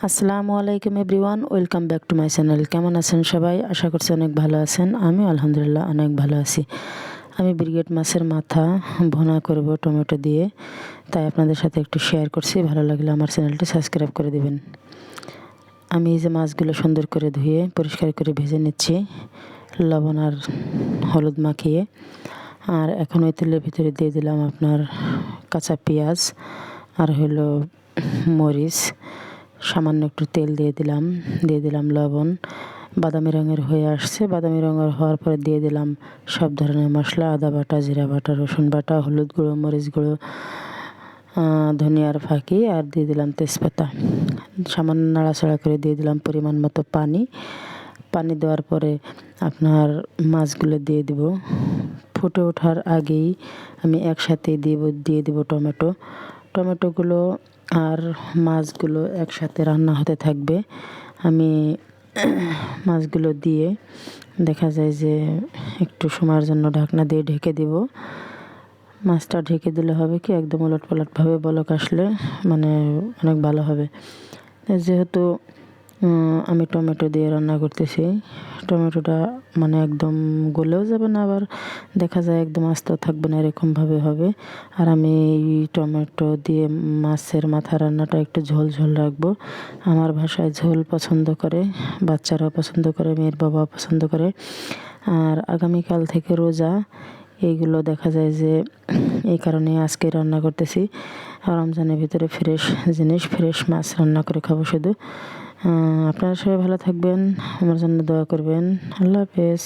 আসসালামু আলাইকুম everyone, welcome back to my channel. কেমন আছেন সবাই? আশা করছি অনেক ভালো আছেন। আমি আলহামদুলিল্লাহ অনেক ভালো আছি। আমি ব্রিগেড মাছের মাথা ভুনা করব টমেটো দিয়ে, তাই আপনাদের সাথে একটু শেয়ার করছি। ভালো লাগলে আমার চ্যানেলটি সাবস্ক্রাইব করে দিবেন। আমি এই যে মাছগুলো সুন্দর করে ধুয়ে পরিষ্কার করে ভেজে নিচ্ছি লবণ আর হলুদ মাখিয়ে। আর এখন ওই তেলের ভিতরে দিয়ে দিলাম আপনার কাঁচা পেঁয়াজ আর হলো মরিচ, সামান্য একটু তেল দিয়ে দিলাম লবণ। বাদামি রঙের হয়ে আসছে, বাদামি রঙের হওয়ার পরে দিয়ে দিলাম সব ধরনের মশলা, আদা বাটা, জিরা বাটা, রসুন বাটা, হলুদ গুঁড়ো, মরিচ গুঁড়ো, ধনিয়ার ফাঁকি, আর দিয়ে দিলাম তেজপাতা। সামান্য নাড়াচাড়া করে দিয়ে দিলাম পরিমাণ মতো পানি। পানি দেওয়ার পরে আপনার মাছগুলো দিয়ে দিব। ফুটে ওঠার আগেই আমি একসাথেই দিয়ে দিব টমেটোগুলো আর মাছগুলো একসাথে রান্না হতে থাকবে। আমি মাছগুলো দিয়ে দেখা যায় যে একটু সময়ের জন্য ঢাকনা দিয়ে ঢেকে দিব। মাছটা ঢেকে দিলে হবে কি, একদম উলটপালটভাবে বলক আসলে মানে অনেক ভালো হবে। যেহেতু আমি টমেটো দিয়ে রান্না করতেছি, টমেটোটা মানে একদম গলেও যাবে না, আবার দেখা যায় একদম আস্ত থাকবে না, এরকমভাবে হবে। আর আমি এই টমেটো দিয়ে মাছের মাথা রান্নাটা একটু ঝোল ঝোল রাখবো। আমার ভাষায় ঝোল পছন্দ করে, বাচ্চারাও পছন্দ করে, মেয়ের বাবাও পছন্দ করে। আর আগামীকাল থেকে রোজা, এইগুলো দেখা যায় যে এই কারণে আজকে রান্না করতেছি। আর রমজানের ভিতরে ফ্রেশ জিনিস, ফ্রেশ মাছ রান্না করে খাবো শুধু। আপনারা সবাই ভালো থাকবেন, আমার জন্য দোয়া করবেন। আল্লাহ হাফেজ।